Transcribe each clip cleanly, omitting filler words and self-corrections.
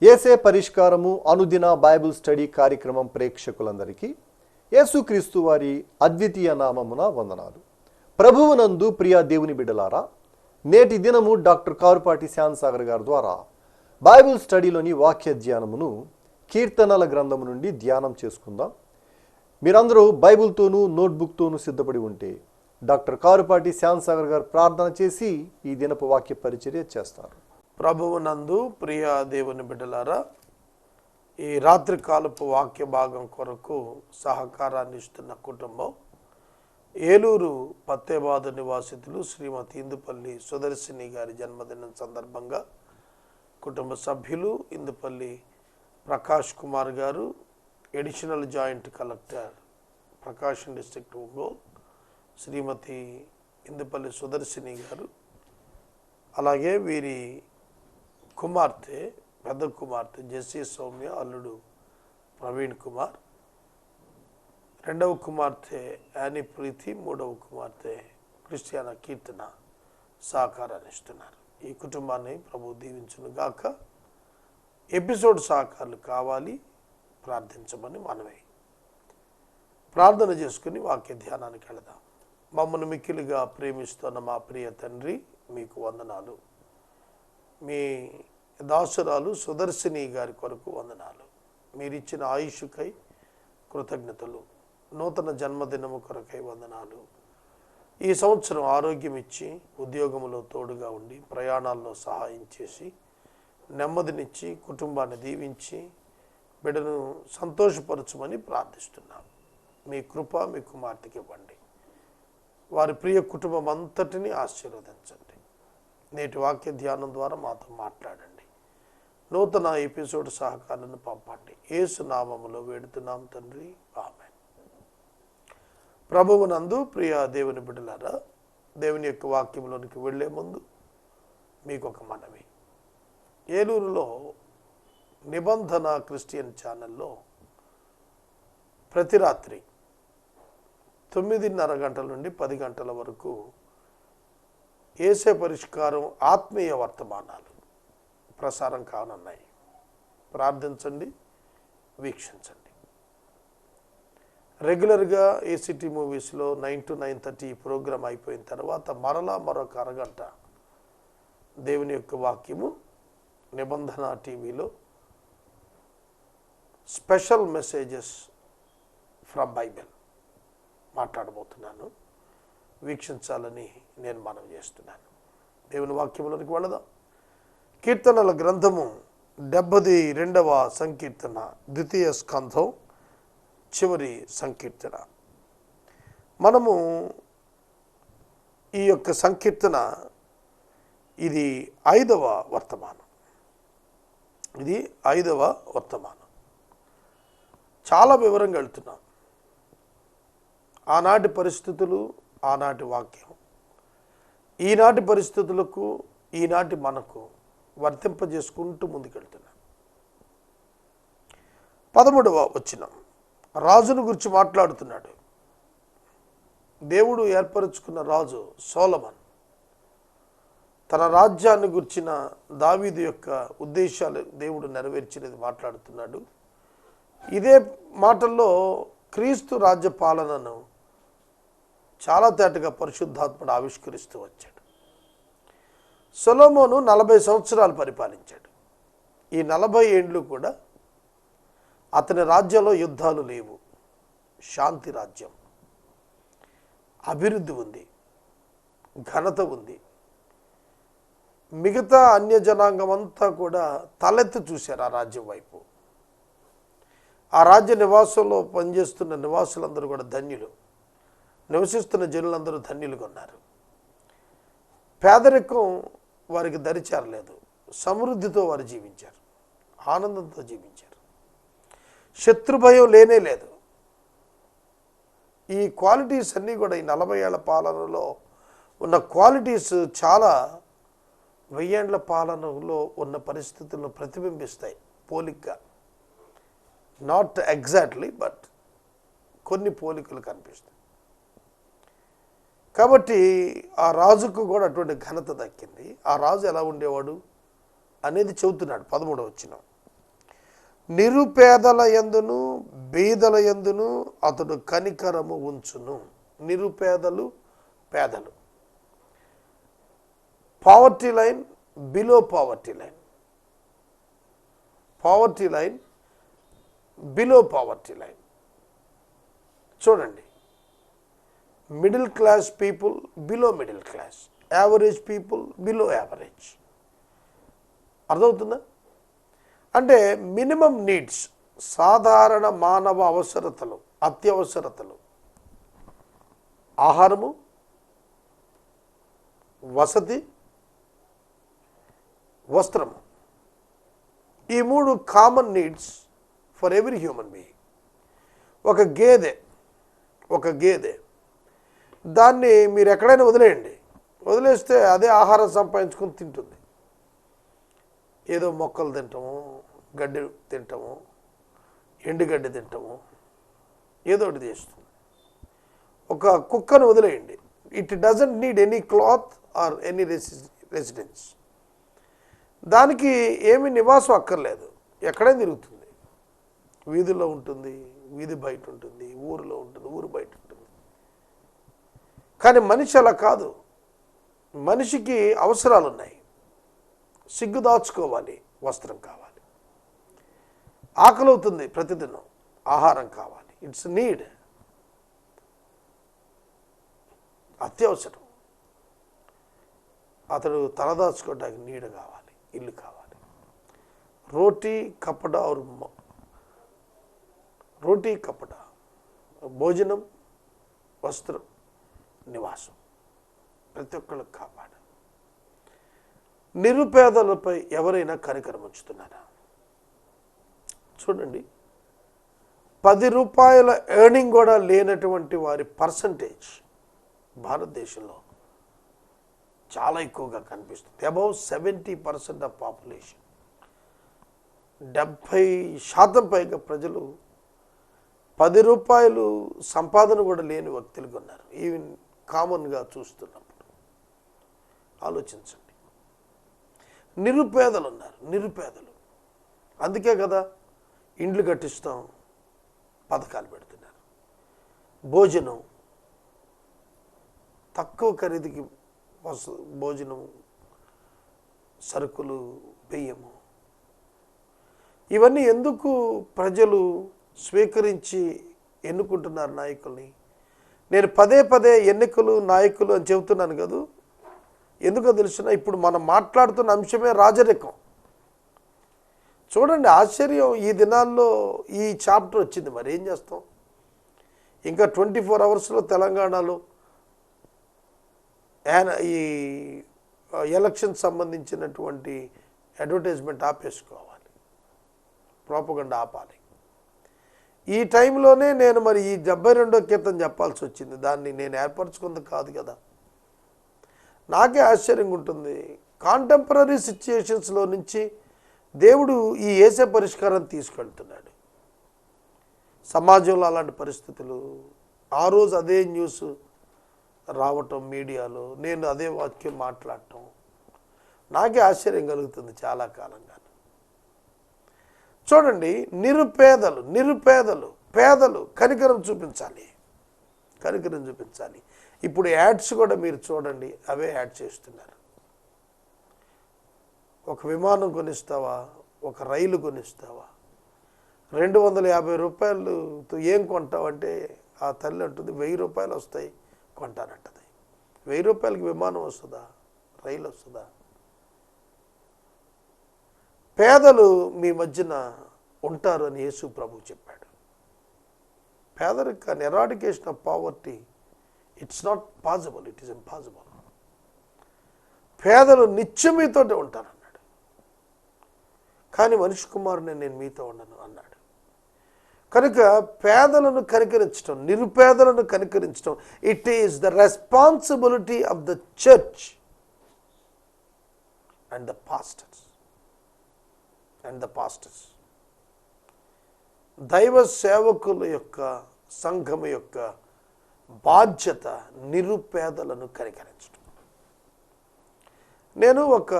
యేసే పరిష్కారము అనుదిన Bible study కార్యక్రమం ప్రేక్షకులందరికీ యేసుక్రీస్తు వారి అద్వితీయ నామమున వందనాలు. ప్రభువునందు ప్రియ దేవుని బిడ్డలారా, నేటి దినము డాక్టర్ కారుపాటి శ్యాన్సాగర్ గారి ద్వారా బైబిల్ స్టడీలోని వాక్య ధ్యానమును కీర్తనల గ్రంథము నుండి ధ్యానం చేసుకుందాం. మీరందరూ బైబిల్తోనూ నోట్బుక్తోనూ సిద్ధపడి ఉంటే డాక్టర్ కారుపాటి శ్యాన్సాగర్ గారు ప్రార్థన చేసి ఈ దినపు వాక్య పరిచర్య చేస్తారు. ప్రభువునందు ప్రియ దేవుని బిడ్డలారా, ఈ రాత్రి కాలపు వాక్య భాగం కొరకు సహకారాన్ని ఇస్తున్న కుటుంబం ఏలూరు పత్తేబాదు నివాసితులు శ్రీమతి ఇందుపల్లి సుదర్శిని గారి జన్మదినం సందర్భంగా కుటుంబ సభ్యులు ఇందుపల్లి ప్రకాష్ కుమార్ గారు, అడిషనల్ జాయింట్ కలెక్టర్ ప్రకాశం డిస్ట్రిక్ట్ ఒంగోలు, శ్రీమతి ఇందుపల్లి సుదర్శిని గారు, అలాగే వీరి కుమార్తె పెద్ద కుమార్తె జెస్సీ సౌమ్య, అల్లుడు ప్రవీణ్ కుమార్, రెండవ కుమార్తె యానీ ప్రీతి, మూడవ కుమార్తె క్రిస్టియానా కీర్తన సహకారాన్ని ఇస్తున్నారు. ఈ కుటుంబాన్ని ప్రభు దీవించును గాక. ఎపిసోడ్ సహకారాలు కావాలి, ప్రార్థించమని మనమే ప్రార్థన చేసుకుని వాక్య ధ్యానానికి వెళదాం. మమ్మల్ని మిక్కిలిగా ప్రేమిస్తున్న మా ప్రియ తండ్రి, మీకు వందనాలు. మీ దాసురాలు సుదర్శిని గారి కొరకు వందనాలు. మీరిచ్చిన ఆయుష్కై కృతజ్ఞతలు. నూతన జన్మదినము కొరకై వందనాలు. ఈ సంవత్సరం ఆరోగ్యం ఇచ్చి, ఉద్యోగంలో తోడుగా ఉండి, ప్రయాణాల్లో సహాయం చేసి, నెమ్మదినిచ్చి, కుటుంబాన్ని దీవించి, బిడ్డను సంతోషపరచమని ప్రార్థిస్తున్నాం. మీ కృప మీ కుమార్తెకి ఇవ్వండి. వారి ప్రియ కుటుంబం అంతటిని ఆశీర్వదించండి. నేటి వాక్య ధ్యానం ద్వారా మాతో మాట్లాడండి. నూతన ఎపిసోడ్ సహకారాన్ని పంపండి. యేసు నామములో వేడుతున్నాం తండ్రి, ఆమేన్. ప్రభువునందు ప్రియ దేవుని బిడ్డలారా, దేవుని యొక్క వాక్యంలోనికి వెళ్లే ముందు మీకు ఒక మనవి. ఏలూరులో నిబంధన క్రిస్టియన్ ఛానల్లో ప్రతి రాత్రి 9:30 గంటల నుండి 10 గంటల వరకు యేసే పరిష్కారం ఆత్మీయ వర్తమానాలు ప్రసారం కానున్నాయి. ప్రార్థించండి, వీక్షించండి. రెగ్యులర్గా ఏసీటీ మూవీస్లో 9 to 9:30 ఈ ప్రోగ్రాం అయిపోయిన తర్వాత మరలా మరొక అరగంట దేవుని యొక్క వాక్యము నిబంధన టీవీలో స్పెషల్ మెసేజెస్ ఫ్రమ్ బైబిల్ మాట్లాడబోతున్నాను. వీక్షించాలని నేను మనవి చేస్తున్నాను. దేవుని వాక్యంలోనికి వెళదాం. కీర్తనల గ్రంథము 72వ సంకీర్తన, ద్వితీయ స్కంధం, చివరి సంకీర్తన. మనము ఈ యొక్క సంకీర్తన ఇది 5వ వర్తమానం. ఇది 5వ వర్తమానం. చాలా వివరంగా వెళ్తున్నాం. ఆనాటి పరిస్థితులు, ఆనాటి వాక్యం ఈనాటి పరిస్థితులకు, ఈనాటి మనకు వర్తింపజేసుకుంటూ ముందుకెళ్తున్నాం. 13వ వచనం రాజును గురించి మాట్లాడుతున్నాడు. దేవుడు ఏర్పరచుకున్న రాజు సొలొమోను తన రాజ్యాన్ని గురించిన దావీదు యొక్క ఉద్దేశాలు దేవుడు నెరవేర్చినది మాట్లాడుతున్నాడు. ఇదే మాటల్లో క్రీస్తు రాజ్య పాలనను చాలా తేటగా పరిశుద్ధాత్ముడు ఆవిష్కరిస్తూ వచ్చాడు. సొలొమోను 40 సంవత్సరాలు పరిపాలించాడు. ఈ 40 ఏండ్లు కూడా అతని రాజ్యంలో యుద్ధాలు లేవు. శాంతి రాజ్యం, అభివృద్ధి ఉంది, ఘనత ఉంది. మిగతా అన్య జనాంగం అంతా కూడా తలెత్తి చూశారు ఆ రాజ్యం వైపు. ఆ రాజ్య నివాసంలో పనిచేస్తున్న నివాసులందరూ కూడా ధన్యులు. నివసిస్తున్న జనులందరూ ధన్యులుగా ఉన్నారు. పేదరికం వారికి దరిచేరలేదు. సమృద్ధితో వారు జీవించారు, ఆనందంతో జీవించారు. శత్రుభయం లేనే లేదు. ఈ క్వాలిటీస్ అన్నీ కూడా ఈ 40 ఏళ్ల పాలనలో ఉన్న క్వాలిటీస్ చాలా 1000 ఏండ్ల పాలనలో ఉన్న పరిస్థితులను ప్రతిబింబిస్తాయి పోలికగా. నాట్ ఎగ్జాక్ట్లీ, బట్ కొన్ని పోలికలు కనిపిస్తాయి. కాబట్టి ఆ రాజుకు కూడా అటువంటి ఘనత దక్కింది. ఆ రాజు ఎలా ఉండేవాడు అనేది చెబుతున్నాడు 13వ వచనం. నిరుపేదల యందును బీదల యందును అతడు కనికరము ఉంచును. నిరుపేదలు, పేదలు, poverty line, below poverty line, poverty line, below poverty line. చూడండి, middle class people, below middle class, average people, below average. అర్థమవుతుందా? అంటే మినిమం నీడ్స్, సాధారణ మానవ అవసరతలు, అత్యవసరతలు, ఆహారము, వసతి, వస్త్రము, ఈ 3 common needs for every human being. ఒక గేదె దాన్ని మీరు ఎక్కడైనా వదిలేయండి, వదిలేస్తే అదే ఆహారం సంపాదించుకొని తింటుంది. ఏదో మొక్కలు తింటాము, గడ్డి తింటాము, ఎండుగడ్డి తింటాము, ఏదో ఒకటి చేస్తుంది. ఒక కుక్కను వదిలేయండి, it doesn't need any cloth or any residence. దానికి ఏమీ నివాసం అక్కర్లేదు, ఎక్కడైనా తిరుగుతుంది. వీధిలో ఉంటుంది, వీధి బయట ఉంటుంది, ఊరిలో ఉంటుంది, ఊరు బయట ఉంటుంది. కానీ మనిషి అలా కాదు. మనిషికి అవసరాలు ఉన్నాయి. సిగ్గు దాచుకోవాలి, వస్త్రం కావాలి, ఆకలి అవుతుంది ప్రతిదినం, ఆహారం కావాలి, ఇట్స్ నీడ్, అత్యవసరం. అతడు తలదాచుకోవడానికి నీడ కావాలి, ఇల్లు కావాలి. రోటీ కపడా రోటీ కపడా, భోజనం, వస్త్రం, నివాసం ప్రతి ఒక్కళ్ళకి కాపాడు. నిరుపేదలపై ఎవరైనా కనికరం ఉంచుతున్నారా? చూడండి, 10 రూపాయల ఎర్నింగ్ కూడా లేనటువంటి వారి పర్సంటేజ్ భారతదేశంలో చాలా ఎక్కువగా కనిపిస్తుంది. అబౌవ్ 70% ఆఫ్ పాపులేషన్, 70% పైగా ప్రజలు 10 రూపాయలు సంపాదన కూడా లేని వ్యక్తులుగా ఉన్నారు. ఈవెన్ కామన్గా చూస్తున్నప్పుడు ఆలోచించండి. నిరుపేదలు ఉన్నారు, నిరుపేదలు. అందుకే కదా ఇండ్లు కట్టిస్తాం పథకాలు పెడుతున్నారు. భోజనం తక్కువ ఖరీదుకి భోజనం, సరుకులు, బియ్యము, ఇవన్నీ ఎందుకు ప్రజలు స్వీకరించి ఎన్నుకుంటున్నారు నాయకుల్ని? నేను పదే ఎన్నికలు, నాయకులు అని చెబుతున్నాను కదా. ఎందుకో తెలిసిన, ఇప్పుడు మనం మాట్లాడుతున్న అంశమే రాజరికం. చూడండి, ఆశ్చర్యం. ఈ దినాల్లో ఈ చాప్టర్ వచ్చింది, మరి ఏం చేస్తాం? ఇంకా 24 అవర్స్లో తెలంగాణలో ఈ ఎలక్షన్ సంబంధించినటువంటి అడ్వర్టైజ్మెంట్ ఆపేసుకోవాలి, ప్రోపగండా ఆపాలి. ఈ టైంలోనే నేను మరి ఈ 72వ కీర్తన చెప్పాల్సి వచ్చింది. దాన్ని నేను ఏర్పరచుకుంది కాదు కదా. నాకే ఆశ్చర్యంగా ఉంటుంది. కాంటెంపరీ సిచ్యుయేషన్స్లో నుంచి దేవుడు ఈ యేసే పరిష్కారం తీసుకెళ్తున్నాడు. సమాజంలో అలాంటి పరిస్థితులు, ఆ రోజు అదే న్యూస్ రావటం మీడియాలో, నేను అదే వాక్యం మాట్లాడటం, నాకే ఆశ్చర్యం కలుగుతుంది చాలా కాలంగా. చూడండి, నిరుపేదలు, పేదలు కనికరం చూపించాలి, కనికరం చూపించాలి. ఇప్పుడు యాడ్స్ కూడా మీరు చూడండి, అవే యాడ్ చేస్తున్నారు. ఒక విమానం కొనిస్తావా, ఒక రైలు కొనిస్తావా, 250 రూపాయలతో ఏం కొంటావంటే ఆ తల్లి అంటుంది 1000 రూపాయలు వస్తాయి కొంటానంటది. 1000 రూపాయలకి విమానం వస్తుందా, రైలు వస్తుందా? పేదలు మీ మధ్యన ఉంటారు అని యేసు ప్రభు చెప్పాడు. పేదరికాన్ని, eradication of poverty, it's not possible, it is impossible. పేదలు నిత్యం మీతోటే ఉంటారన్నాడు. కానీ మనిషి కుమారుని నేను మీతో ఉండను అన్నాడు. కనుక పేదలను కనికరించడం, నిరుపేదలను కనికరించడం, it is the responsibility of the church and the pastors. దైవ సేవకుల యొక్క, సంఘం యొక్క బాధ్యత నిరుపేదలను కనికరించడం. నేను ఒక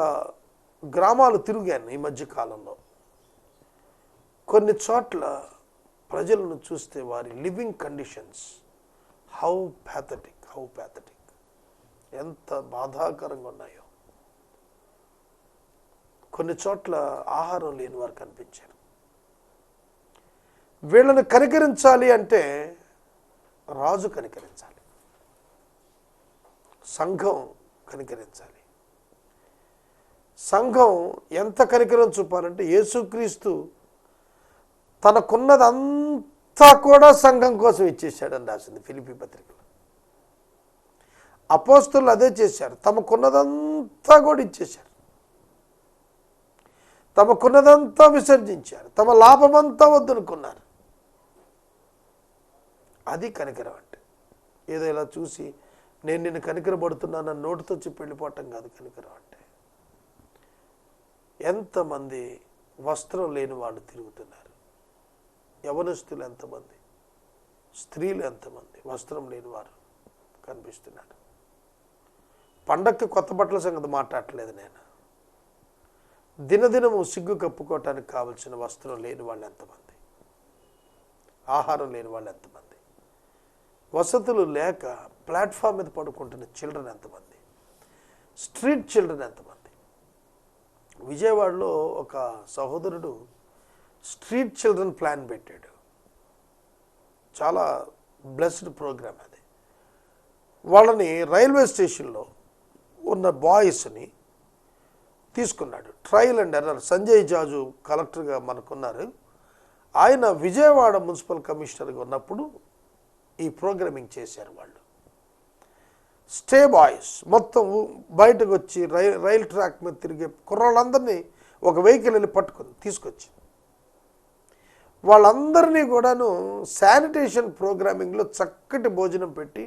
గ్రామాలు తిరిగాను ఈ మధ్య కాలంలో. కొన్ని చోట్ల ప్రజలను చూస్తే వారి లివింగ్ కండిషన్స్ హౌ ప్యాథటిక్ ఎంత బాధాకరంగా ఉన్నాయో. కొన్ని చోట్ల ఆహారం లేని వారు కనిపించారు. వీళ్ళని కనికరించాలి అంటే రాజు కనికరించాలి, సంఘం కనికరించాలి. సంఘం ఎంత కనికరం చూపాలంటే యేసుక్రీస్తు తనకున్నదంతా కూడా సంఘం కోసం ఇచ్చేసాడని రాసింది ఫిలిప్పీ పత్రికలో. అపోస్తలులు అదే చేశారు, తమకున్నదంతా కూడా ఇచ్చేశారు, తమకున్నదంతా విసర్జించారు, తమ లాభమంతా వద్దనుకున్నారు. అది కనికరం అంటే. ఏదో ఇలా చూసి నేను నిన్ను కనికరపడుతున్నానని నోటితో చెప్పి వెళ్ళిపోవటం కాదు కనికరం అంటే. ఎంతమంది వస్త్రం లేని వాళ్ళు తిరుగుతున్నారు, యవనస్తులు ఎంతమంది, స్త్రీలు ఎంతమంది వస్త్రం లేని వారు కనిపిస్తున్నారు. పండక్కి కొత్త బట్టల సంగతి మాట్లాడట్లేదు నేను. దినదినము సిగ్గు కప్పుకోవటానికి కావలసిన వస్త్రం లేని వాళ్ళు ఎంతమంది, ఆహారం లేని వాళ్ళు ఎంతమంది, వసతులు లేక ప్లాట్ఫామ్ మీద పడుకుంటున్న చిల్డ్రన్ ఎంతమంది, స్ట్రీట్ చిల్డ్రన్ ఎంతమంది. విజయవాడలో ఒక సహోదరుడు స్ట్రీట్ చిల్డ్రన్ ప్లాన్ పెట్టాడు. చాలా బ్లెస్డ్ ప్రోగ్రామ్ అది. వాళ్ళని రైల్వే స్టేషన్లో ఉన్న బాయ్స్ని తీసుకున్నాడు. Trial and error. Sanjay Jaju కలెక్టర్గా మనకున్నారు. ఆయన విజయవాడ మున్సిపల్ కమిషనర్గా ఉన్నప్పుడు ఈ ప్రోగ్రామింగ్ చేశారు వాళ్ళు. స్టే బాయ్స్ మొత్తం బయటకు వచ్చి రైల్ ట్రాక్ మీద తిరిగే కుర్రాళ్ళందరినీ ఒక వెహికల్ వెళ్ళి పట్టుకొని తీసుకొచ్చి వాళ్ళందరినీ కూడాను శానిటేషన్ ప్రోగ్రామింగ్లో చక్కటి భోజనం పెట్టి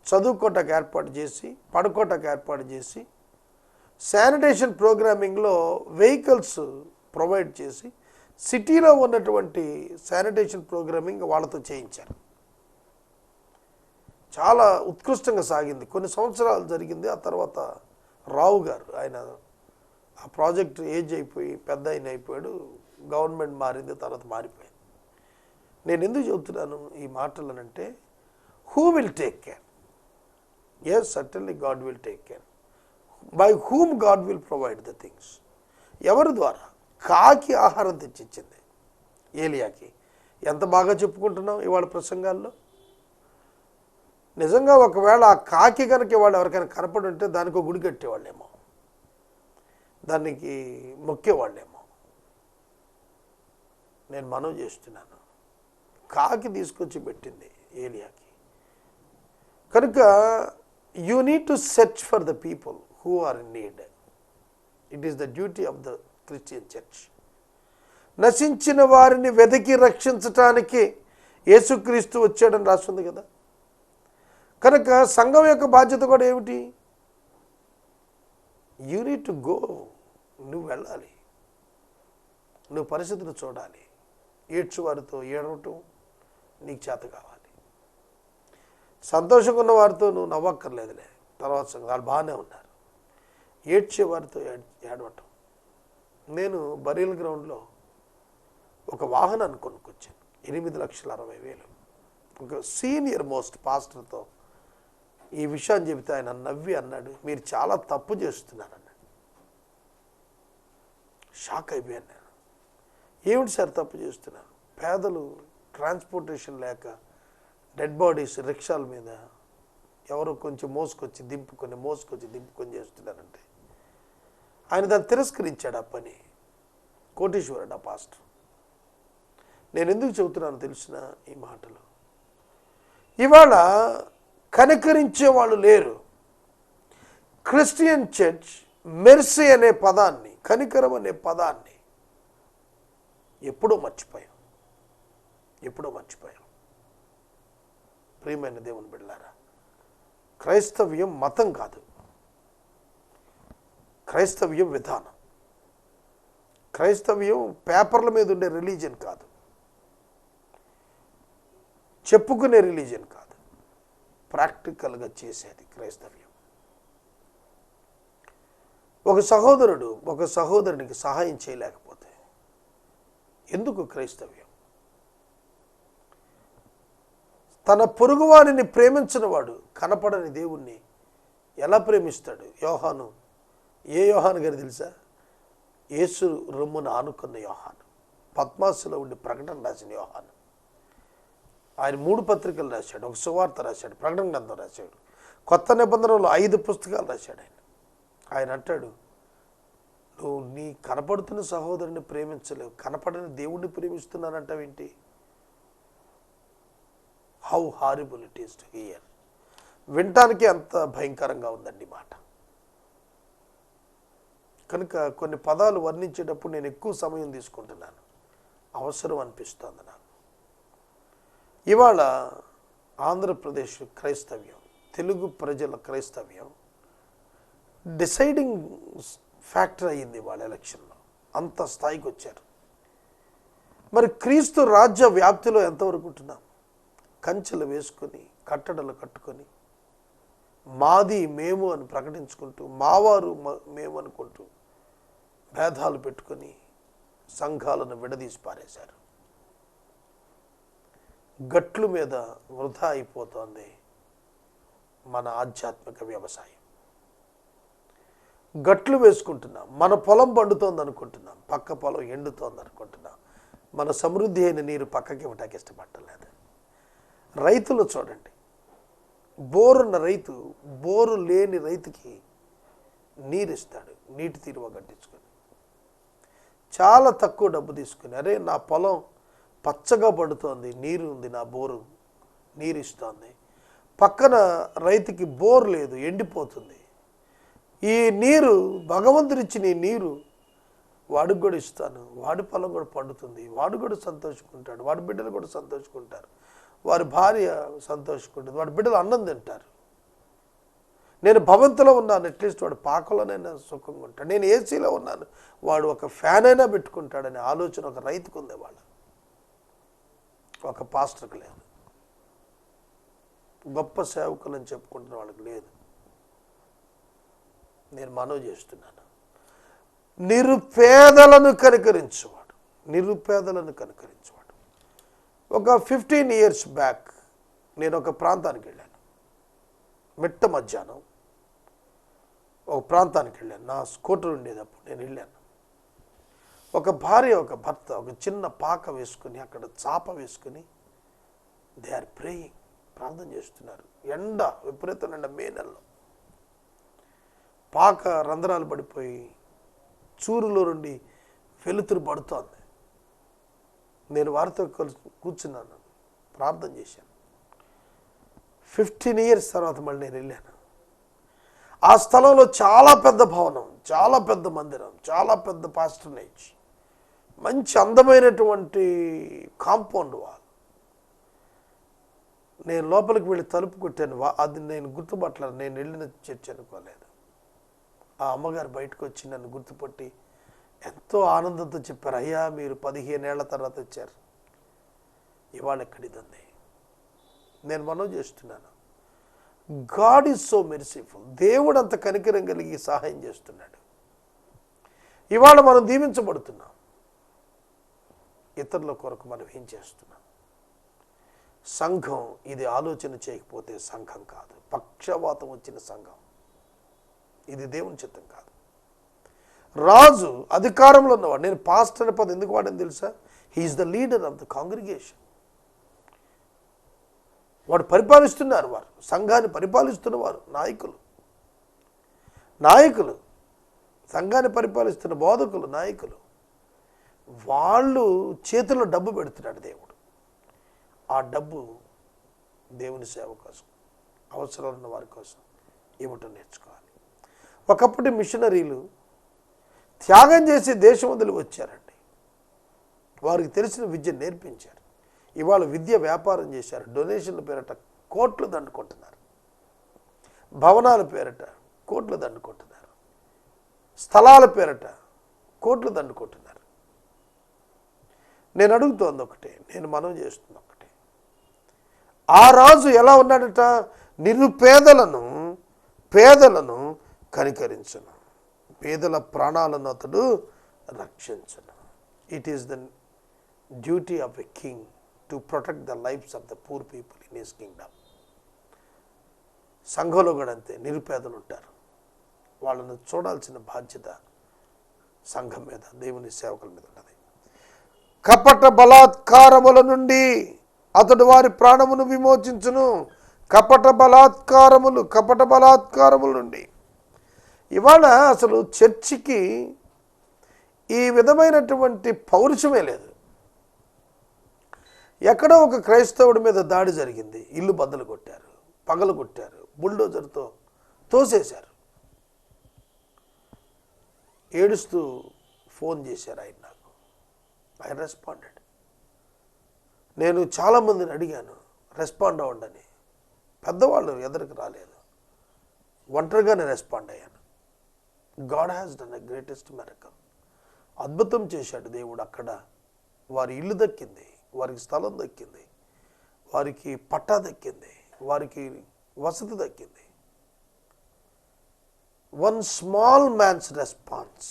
చదువుకోవటానికి ఏర్పాటు చేసి పడుకోవటానికి ఏర్పాటు చేసి శానిటేషన్ ప్రోగ్రామింగ్లో వెహికల్స్ ప్రొవైడ్ చేసి సిటీలో ఉన్నటువంటి శానిటేషన్ ప్రోగ్రామింగ్ వాళ్ళతో చేయించారు. చాలా ఉత్కృష్టంగా సాగింది. కొన్ని సంవత్సరాలు జరిగింది. ఆ తర్వాత రావు గారు ఆయన ఆ ప్రాజెక్ట్ ఏజ్ అయిపోయి పెద్ద అయిపోయాడు. గవర్నమెంట్ మారింది, తర్వాత మారిపోయింది. నేను ఎందుకు చెబుతున్నాను ఈ మాటలనంటే, who will take care? Yes, certainly God will take care. By whom God will provide the things. ఎవరి ద్వారా? కాకి ఆహారం తెచ్చిచ్చింది ఏలియాకి. ఎంత బాగా చెప్పుకుంటున్నాం ఇవాళ ప్రసంగాల్లో. నిజంగా ఒకవేళ ఆ కాకి కనుక వాళ్ళు ఎవరికైనా కనపడి ఉంటే దానికి ఒక గుడి కట్టేవాళ్ళేమో, దానికి మొక్కేవాళ్ళేమో. నేను మనవి చేస్తున్నాను, కాకి తీసుకొచ్చి పెట్టింది ఏలియాకి. కనుక you need to search for the people who are in need. It is the duty of the Christian church. నశించిన వారిని వెతికి రక్షించటానికి యేసుక్రీస్తు వచ్చాడని రాస్తుంది కదా. కనుక సంఘం యొక్క బాధ్యత కూడా ఏమిటి? You need to go. నువ్వు వెళ్ళాలి, నువ్వు పరిస్థితులు చూడాలి. ఏడ్చువారితో ఏడవటం నీకు చేత కావాలి. సంతోషంగా ఉన్న వారితో నువ్వు నవ్వక్కర్లేదులే, తర్వాత సంగతి వాళ్ళు బాగానే ఉన్నారు. ఏడ్చేవారితో ఏడవటం. నేను బరీల్ గ్రౌండ్లో ఒక వాహనాన్ని కొనుక్కొచ్చాను, 8,60,000. ఒక సీనియర్ మోస్ట్ పాస్టర్తో ఈ విషయాన్ని చెబితే ఆయన నవ్వి అన్నాడు, మీరు చాలా తప్పు చేస్తున్నారన్నాడు. షాక్ అయిపోయాను నేను. ఏమిటి సార్ తప్పు చేస్తున్నాను? పేదలు ట్రాన్స్పోర్టేషన్ లేక డెడ్ బాడీస్ రిక్షాల మీద ఎవరో కొంచెం మోసుకొచ్చి దింపుకొని చేస్తున్నారంటే ఆయన దాన్ని తిరస్కరించాడు. ఆ పని కోటీశ్వరుడు ఆ పాస్టర్. నేను ఎందుకు చెబుతున్నాను తెలిసిన ఈ మాటలు? ఇవాళ కనికరించే వాళ్ళు లేరు. క్రిస్టియన్ చర్చ్ మెర్సీ అనే పదాన్ని, కనికరం అనే పదాన్ని ఎప్పుడో మర్చిపోయాం. ప్రియమైన దేవుని బిడ్డలారా, క్రైస్తవ్యం మతం కాదు, క్రైస్తవ్యం విధానం. క్రైస్తవ్యం పేపర్ల మీద ఉండే రిలీజియన్ కాదు, చెప్పుకునే రిలీజియన్ కాదు, ప్రాక్టికల్గా చేసేది క్రైస్తవ్యం. ఒక సహోదరుడు ఒక సహోదరునికి సహాయం చేయలేకపోతే ఎందుకు క్రైస్తవ్యం? తన పొరుగువాడిని ప్రేమించిన వాడు కనపడని దేవుణ్ణి ఎలా ప్రేమిస్తాడు? ఏ యోహాను గారు తెలుసా? యేసు రొమ్మును ఆనుకున్న యోహాను, పద్మాసులో ఉండి ప్రకటన రాసిన యోహాను. ఆయన 3 పత్రికలు రాశాడు, ఒక సువార్త రాశాడు, ప్రకటన గ్రంథం రాశాడు, కొత్త నిబంధనలో 5 పుస్తకాలు రాశాడు. ఆయన అంటాడు, నువ్వు నీ కనపడుతున్న సహోదరుని ప్రేమించలేవు, కనపడని దేవుణ్ణి ప్రేమిస్తున్నానంటావేంటి? How horrible it is to hear. వినటానికి అంత భయంకరంగా ఉందండి మాట. కనుక కొన్ని పదాలు వర్ణించేటప్పుడు నేను ఎక్కువ సమయం తీసుకుంటున్నాను, అవసరం అనిపిస్తుంది నాకు. ఇవాళ ఆంధ్రప్రదేశ్ క్రైస్తవ్యం, తెలుగు ప్రజల క్రైస్తవ్యం డిసైడింగ్ ఫ్యాక్టర్ అయ్యింది వాళ్ళ ఎలక్షన్లో. అంత స్థాయికి వచ్చారు. మరి క్రీస్తు రాజ్య వ్యాప్తిలో ఎంతవరకు ఉంటున్నాం? కంచెలు వేసుకొని, కట్టడలు కట్టుకొని, మాది మేము అని ప్రకటించుకుంటూ, మావారు మేము అనుకుంటూ భేదాలు పెట్టుకొని సంఘాలను విడదీసి పారేశారు. గట్లు మీద వృధా అయిపోతోంది మన ఆధ్యాత్మిక వ్యవసాయం. గట్లు వేసుకుంటున్నాం, మన పొలం పండుతోంది అనుకుంటున్నాం, పక్క పొలం ఎండుతోంది అనుకుంటున్నాం. మన సమృద్ధి అయిన నీరు పక్కకి ఇవ్వటానికి ఇష్టపడలేదు. రైతులు చూడండి, బోరున్న రైతు బోరు లేని రైతుకి నీరు ఇస్తాడు, నీటి తీరువ కట్టించుకొని, చాలా తక్కువ డబ్బు తీసుకుని, అరే నా పొలం పచ్చగా పడుతోంది, నీరు ఉంది, నా బోరు నీరు ఇస్తోంది. పక్కన రైతుకి బోర్ లేదు, ఎండిపోతుంది. ఈ నీరు భగవంతుడిచ్చిన ఈ నీరు వాడికి కూడా ఇస్తాను, వాడి పొలం కూడా పండుతుంది, వాడు కూడా సంతోషించుకుంటాడు, వాడి బిడ్డలు కూడా సంతోషించుకుంటారు, వారి భార్య సంతోషించుకుంటుంది, వాడి బిడ్డలు అన్నం తింటారు. నేను భవంతిలో ఉన్నాను, అట్లీస్ట్ వాడు పాకలోనైనా సుఖంగా ఉంటాడు. నేను ఏసీలో ఉన్నాను, వాడు ఒక ఫ్యాన్ అయినా పెట్టుకుంటాడనే ఆలోచన ఒక రైతుకు ఉంది, వాళ్ళు ఒక పాస్టర్కి లేదు, గొప్ప సేవకులని చెప్పుకుంటున్న వాళ్ళకి లేదు. నేను మనవి చేస్తున్నాను, నిరుపేదలను కనికరించేవాడు, నిరుపేదలను కనికరించేవాడు. ఒక 15 years బ్యాక్ నేను ఒక ప్రాంతానికి వెళ్ళాను, మిట్ట మధ్యాహ్నం ఒక ప్రాంతానికి వెళ్ళాను. నా స్కూటర్ ఉండేటప్పుడు నేను వెళ్ళాను. ఒక భార్య ఒక భర్త ఒక చిన్న పాక వేసుకుని, అక్కడ చాప వేసుకుని, దే ఆర్ ప్రేయింగ్, ప్రార్థన చేస్తున్నారు. ఎండ విపరీతం, ఎండ, మే నెలలో. పాక రంధ్రాలు పడిపోయి చూరులో నుండి వెలుతురు పడుతోంది. నేను వారితో కలిసి కూర్చున్నాను, ప్రార్థన చేశాను. 15 years తర్వాత మళ్ళీ నేను వెళ్ళాను. ఆ స్థలంలో చాలా పెద్ద భవనం, చాలా పెద్ద మందిరం, చాలా పెద్ద పాస్టర్నేజ్, మంచి అందమైనటువంటి కాంపౌండ్ వాల్. నేను లోపలికి వెళ్ళి తలుపు కొట్టాను, అది నేను గుర్తుపట్టలేదు, నేను వెళ్ళిన చర్చ్ అనుకోలేదు. ఆ అమ్మగారు బయటకు వచ్చి నన్ను గుర్తుపట్టి ఎంతో ఆనందంతో చెప్పారు, అయ్యా మీరు 15 ఏళ్ల తర్వాత వచ్చారు, ఇవాళ ఎక్కడిది ఉంది. నేను మనవి చేస్తున్నాను, గాడ్ ఈజ్ సో మెర్సిఫుల్. దేవుడు అంత కనికరం కలిగి సహాయం చేస్తున్నాడు. ఇవాళ మనం దీవించబడుతున్నాం, ఇతరుల కొరకు మనం ఏం చేస్తున్నాం? సంఘం ఇది ఆలోచన చేయకపోతే సంఘం కాదు, పక్షవాతం వచ్చిన సంఘం. ఇది దేవుని చిత్తం కాదు. రాజు అధికారంలో ఉన్నవాడు, నేను పాస్టర్ అనే పదం ఎందుకు వాడని తెలుసా? He is the leader of the congregation. వాడు పరిపాలిస్తున్నారు, వారు సంఘాన్ని పరిపాలిస్తున్నవారు నాయకులు, సంఘాన్ని పరిపాలిస్తున్న బోధకులు, నాయకులు. వాళ్ళు చేతిలో డబ్బు పెడుతున్నాడు దేవుడు. ఆ డబ్బు దేవుని సేవ కోసం, అవసరాలు ఉన్న వారి కోసం ఇవ్వటం నేర్చుకోవాలి. ఒకప్పటి మిషనరీలు త్యాగం చేసి దేశం వదిలి వచ్చారండి. వారికి తెలిసిన విద్య నేర్పించారు. ఇవాళ విద్య వ్యాపారం చేశారు. డొనేషన్ల పేరట కోట్లు దండుకుంటున్నారు, భవనాల పేరట కోట్లు దండుకుంటున్నారు, స్థలాల పేరట కోట్లు దండుకుంటున్నారు. నేను అడుగుతోంది ఒకటే, నేను మనవి చేస్తుంది ఒకటే, ఆ రాజు ఎలా ఉన్నాడట? పేదలను కనికరించును, పేదల ప్రాణాలను అతడు రక్షించును. It is the duty of a king to protect the lifes of the poor people in his kingdom. సంఘంలో కూడా అంతే, నిరుపేదలు ఉంటారు, వాళ్ళను చూడాల్సిన బాధ్యత సంఘం మీద, దేవుని సేవకుల మీద ఉన్నది. కపట బలాత్కారముల నుండి అతడు వారి ప్రాణమును విమోచించును. కపట బలాత్కారముల నుండి. ఇవాళ అసలు చర్చికి ఈ విధమైనటువంటి పౌరుషమే లేదు. ఎక్కడో ఒక క్రైస్తవుడి మీద దాడి జరిగింది, ఇల్లు బద్దలు కొట్టారు, పగలు కొట్టారు, బుల్డోజర్తో తోసేశారు. ఏడుస్తూ ఫోన్ చేశారు ఆయన నాకు. I responded. నేను చాలామందిని అడిగాను రెస్పాండ్ అవ్వండి. పెద్దవాళ్ళు ఎదురుకు రాలేదు, ఒంటరిగానే రెస్పాండ్ అయ్యాను. God has done a greatest miracle. అద్భుతం చేశాడు దేవుడు. అక్కడ వారి ఇల్లు దక్కింది, వారికి స్థలం దక్కింది, వారికి పట్టా దక్కింది, వారికి వసతి దక్కింది. One small man's response,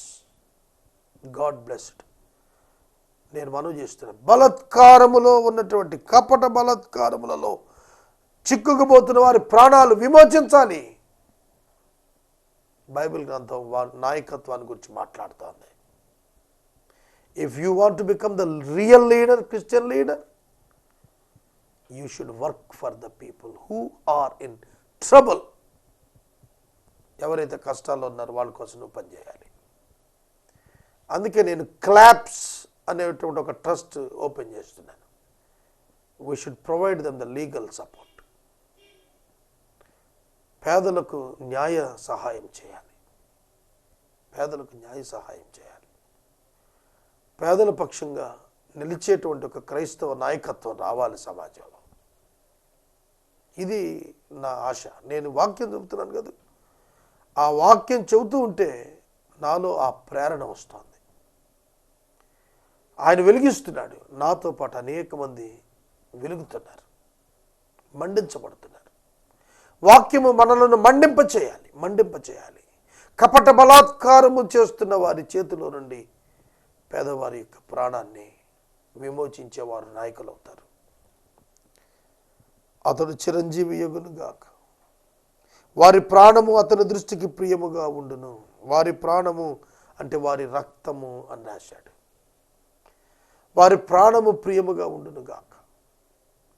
God blessed. నేను మనవి చేస్తున్నాను, బలాత్కారములో ఉన్నటువంటి కపట బలాత్కారములలో చిక్కుకుపోతున్న వారి ప్రాణాలు విమోచించాలి. బైబిల్ గ్రంథం వారి నాయకత్వాన్ని గురించి మాట్లాడుతోంది. If you want to become the real leader, Christian leader, you should work for the people who are in trouble. ఎవరైతే కష్టాల్లో ఉన్నారో వాళ్ళ కోసం నువ్వు పనిచేయాలి. అందుకే నేను క్లాప్స్ అనేటువంటి ఒక ట్రస్ట్ ఓపెన్ చేస్తున్నాను. We should provide them the legal support. పేదలకు న్యాయ సహాయం చేయాలి, పేదలకు న్యాయ సహాయం చేయాలి. పేదల పక్షంగా నిలిచేటువంటి ఒక క్రైస్తవ నాయకత్వం రావాలి సమాజంలో. ఇది నా ఆశ. నేను వాక్యం చెబుతున్నాను కదా, ఆ వాక్యం చెబుతూ ఉంటే నాలో ఆ ప్రేరణ వస్తుంది. ఆయన వెలిగిస్తున్నాడు, నాతో పాటు అనేక మంది వెలుగుతున్నారు, మండించబడుతున్నారు. వాక్యము మనలను మండింప చేయాలి. కపట బలాత్కారము చేస్తున్న వారి చేతిలో నుండి పేదవారి యొక్క ప్రాణాన్ని విమోచించేవారు నాయకులు అవుతారు. అతడు చిరంజీవి యగునుగాక. వారి ప్రాణము అతని దృష్టికి ప్రియముగా ఉండును. వారి ప్రాణము అంటే వారి రక్తము అని రాశాడు. వారి ప్రాణము ప్రియముగా ఉండును గాక.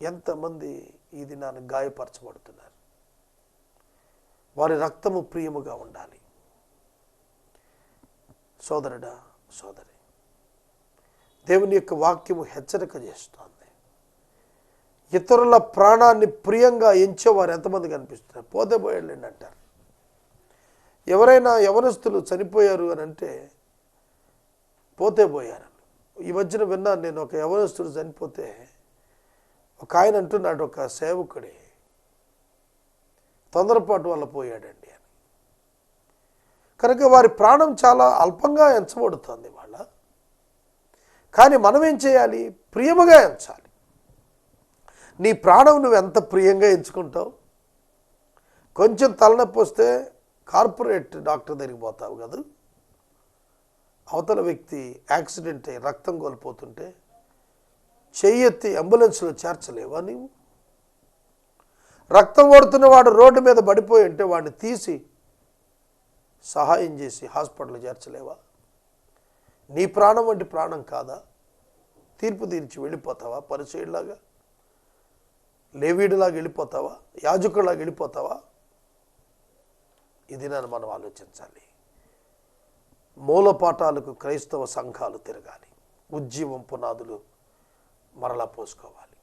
ఎంతమంది ఇది నన్ను గాయపరచబడుతున్నారు. వారి రక్తము ప్రియముగా ఉండాలి. సోదరుడా, సోదరి, దేవుని యొక్క వాక్యము హెచ్చరిక చేస్తోంది. ఇతరుల ప్రాణాన్ని ప్రియంగా ఎంచేవారు ఎంతమంది కనిపిస్తున్నారు? పోతే పోయాళ్ళండి అంటారు. ఎవరైనా యవనస్తులు చనిపోయారు అని అంటే పోతే పోయారు. ఈ మధ్యన విన్నాను నేను, ఒక యవనస్తుడు చనిపోతే ఒక ఆయన అంటున్నాడు, ఒక సేవకుడే తొందరపాటు వల్ల పోయాడండి అని. కనుక వారి ప్రాణం చాలా అల్పంగా ఎంచబడుతుంది వాళ్ళ. కానీ మనం ఏం చేయాలి? ప్రియముగా ఎంచాలి. నీ ప్రాణం నువ్వు ఎంత ప్రియంగా ఎంచుకుంటావు? కొంచెం తలనొప్పి వస్తే కార్పొరేట్ డాక్టర్ దగ్గరికి పోతావు కదా. అవతల వ్యక్తి యాక్సిడెంట్ అయ్యి రక్తం కోల్పోతుంటే చెయ్యెత్తి అంబులెన్స్లో చేర్చలేవా నీవు? రక్తం ఓడుతున్న వాడు రోడ్డు మీద పడిపోయి ఉంటే వాడిని తీసి సహాయం చేసి హాస్పిటల్లో చేర్చలేవా? నీ ప్రాణం వంటి ప్రాణం కాదా? తీర్పు తీర్చి వెళ్ళిపోతావా? పరిచయుడిలాగా, లేవీడులాగా వెళ్ళిపోతావా? యాజకుడిలాగా వెళ్ళిపోతావా? ఇది నన్ను మనం ఆలోచించాలి. మూలపాఠాలకు క్రైస్తవ సంఘాలు తిరగాలి. ఉజ్జీవం పునాదులు మరలా పోసుకోవాలి,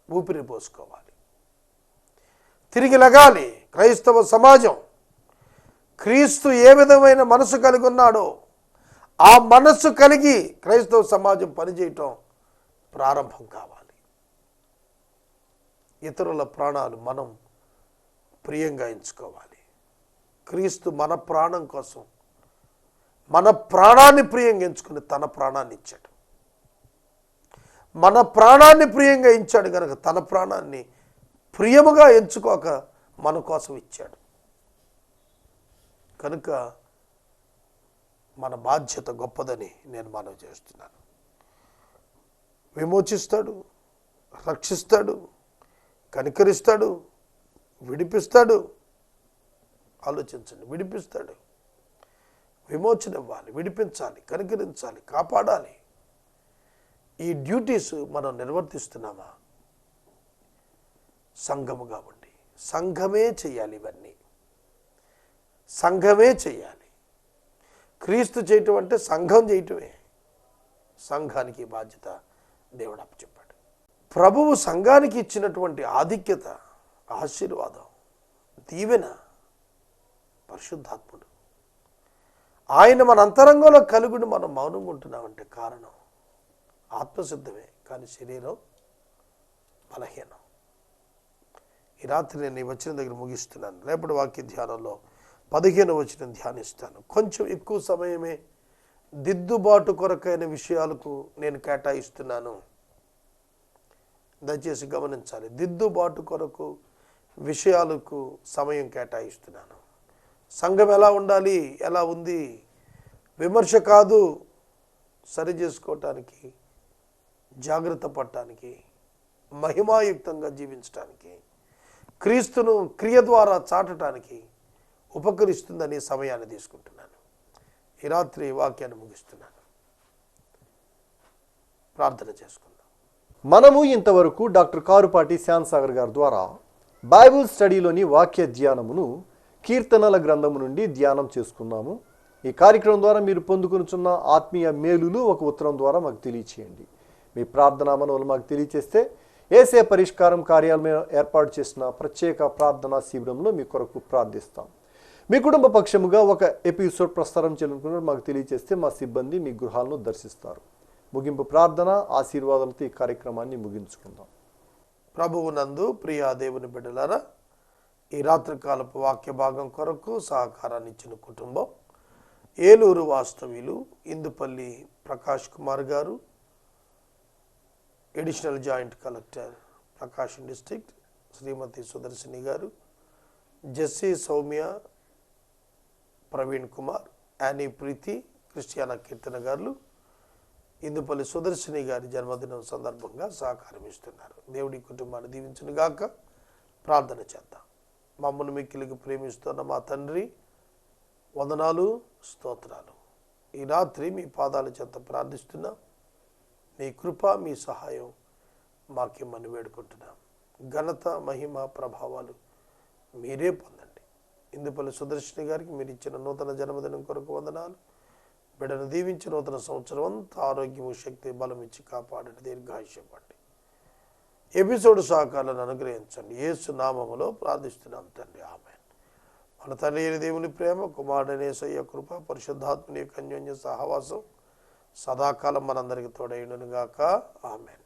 ఊపిరి పోసుకోవాలి, తిరిగి లగాలి. క్రైస్తవ సమాజం క్రీస్తు ఏ విధమైన మనసు కలిగి ఉన్నాడో ఆ మనస్సు కలిగి క్రైస్తవ సమాజం పనిచేయటం ప్రారంభం కావాలి. ఇతరుల ప్రాణాలు మనం ప్రియంగా ఎంచుకోవాలి. క్రీస్తు మన ప్రాణం కోసం మన ప్రాణాన్ని ప్రియంగా ఎంచుకుని తన ప్రాణాన్ని ఇచ్చాడు. మన ప్రాణాన్ని ప్రియంగా ఇచ్చాడు కనుక తన ప్రాణాన్ని ప్రియముగా ఎంచుకోక మన కోసం ఇచ్చాడు. కనుక మన బాధ్యత గొప్పదని నేను మనవి చేస్తున్నాను. విమోచిస్తాడు, రక్షిస్తాడు, కనికరిస్తాడు, విడిపిస్తాడు. ఆలోచించండి, విడిపిస్తాడు. విమోచన ఇవ్వాలి, విడిపించాలి, కనికరించాలి, కాపాడాలి. ఈ డ్యూటీస్ మనం నిర్వర్తిస్తున్నామా? సంఘముగా ఉండి సంఘమే చేయాలి. ఇవన్నీ సంఘమే చేయాలి. క్రీస్తు చేయటం అంటే సంఘం చేయటమే. సంఘానికి బాధ్యత దేవుడు అప్పచెప్పాడు. ప్రభువు సంఘానికి ఇచ్చినటువంటి ఆధిక్యత, ఆశీర్వాదం, దీవెన పరిశుద్ధాత్ముడు. ఆయన మన అంతరంగంలో కలుగుని మనం మౌనంగా ఉంటున్నామంటే కారణం ఆత్మసిద్ధమే, కానీ శరీరం బలహీనం. ఈ రాత్రి నేను ఈ వచనం దగ్గర ముగిస్తున్నాను. రేపటి వాక్య ధ్యానంలో 15వ వచనం ధ్యానిస్తాను. కొంచెం ఎక్కువ సమయమే దిద్దుబాటు కొరకైన విషయాలకు నేను కేటాయిస్తున్నాను. దయచేసి గమనించాలి. దిద్దుబాటు కొరకు విషయాలకు సమయం కేటాయిస్తున్నాను. సంఘం ఎలా ఉండాలి, ఎలా ఉంది, విమర్శ కాదు, సరి చేసుకోవటానికి, జాగ్రత్త పడటానికి, మహిమాయుక్తంగా జీవించటానికి, క్రీస్తును క్రియ ద్వారా చాటడానికి ఉపకరిస్తుందని సమయాన్ని తీసుకుంటున్నాను. ఈ రాత్రి వాక్యాన్ని ముగిస్తున్నాను. ప్రార్థన చేసుకుందాం. మనము ఇంతవరకు డాక్టర్ కారుపాటి శ్యాన్సాగర్ గారి ద్వారా బైబిల్ స్టడీలోని వాక్య ధ్యానమును కీర్తనల గ్రంథము నుండి ధ్యానం చేసుకున్నాము. ఈ కార్యక్రమం ద్వారా మీరు పొందుకునుచున్న ఆత్మీయ మేలులు ఒక ఉత్తరం ద్వారా మాకు తెలియచేయండి. మీ ప్రార్థనా మనవులు మాకు తెలియచేస్తే ఏసే పరిష్కారం కార్యాలయం ఏర్పాటు చేసిన ప్రత్యేక ప్రార్థనా శిబిరంలో మీ కొరకు ప్రార్థిస్తాం. మీ కుటుంబ పక్షముగా ఒక ఎపిసోడ్ ప్రసారం చేయాలనుకున్న మాకు తెలియచేస్తే మా సిబ్బంది మీ గృహాలను దర్శిస్తారు. ముగింపు ప్రార్థన ఆశీర్వాదాలతో ఈ కార్యక్రమాన్ని ముగించుకుందాం. ప్రభువు నందు ప్రియా దేవుని బిడ్డలారా, ఈ రాత్రికాలపు వాక్య భాగం కొరకు సహకారాన్ని ఇచ్చిన కుటుంబం ఏలూరు వాస్తవ్యులు ఇందుపల్లి ప్రకాష్ కుమార్ గారు, ఎడిషనల్ జాయింట్ కలెక్టర్ ప్రకాశం డిస్ట్రిక్ట్ శ్రీమతి సుదర్శిని గారు, జెస్సీ సౌమ్య, ప్రవీణ్ కుమార్, యానీ ప్రీతి, క్రిస్టియానా కీర్తన గారు ఇందుపల్లి సుదర్శిని గారి జన్మదినం సందర్భంగా సహకారం ఇస్తున్నారు. దేవుడి కుటుంబాన్ని దీవించును గాక. ప్రార్థన చేద్దాం. మమ్మల్ని మిక్కిలికి ప్రేమిస్తున్న మా తండ్రి, వందనాలు, స్తోత్రాలు. ఈ రాత్రి మీ పాదాల చెంత ప్రార్థిస్తున్నాం. మీ కృప, మీ సహాయం మాకిమ్మని వేడుకుంటున్నాం. ఘనత, మహిమ, ప్రభావాలు మీరే పొందండి. ఇందుపల్లి సుదర్శిని గారికి మీరు ఇచ్చిన నూతన జన్మదినం కొరకు వందనాలు. బిడ్డను దీవించి నూతన సంవత్సరం అంతా ఆరోగ్యము, శక్తి, బలం ఇచ్చి కాపాడండి. దీర్ఘాయుష్యపండి. ఎపిసోడ్ సహకారాలను అనుగ్రహించండి. యేసు నామములో ప్రార్థిస్తున్నాం తండ్రి, ఆమేన్. మన తండ్రి అయిన దేవుని ప్రేమ, కుమారుడైన యేసయ్య కృప, పరిశుద్ధాత్మని యొక్క అన్యోన్య సహవాసం సదాకాలం మనందరికీ తోడైండును గాక. ఆమేన్.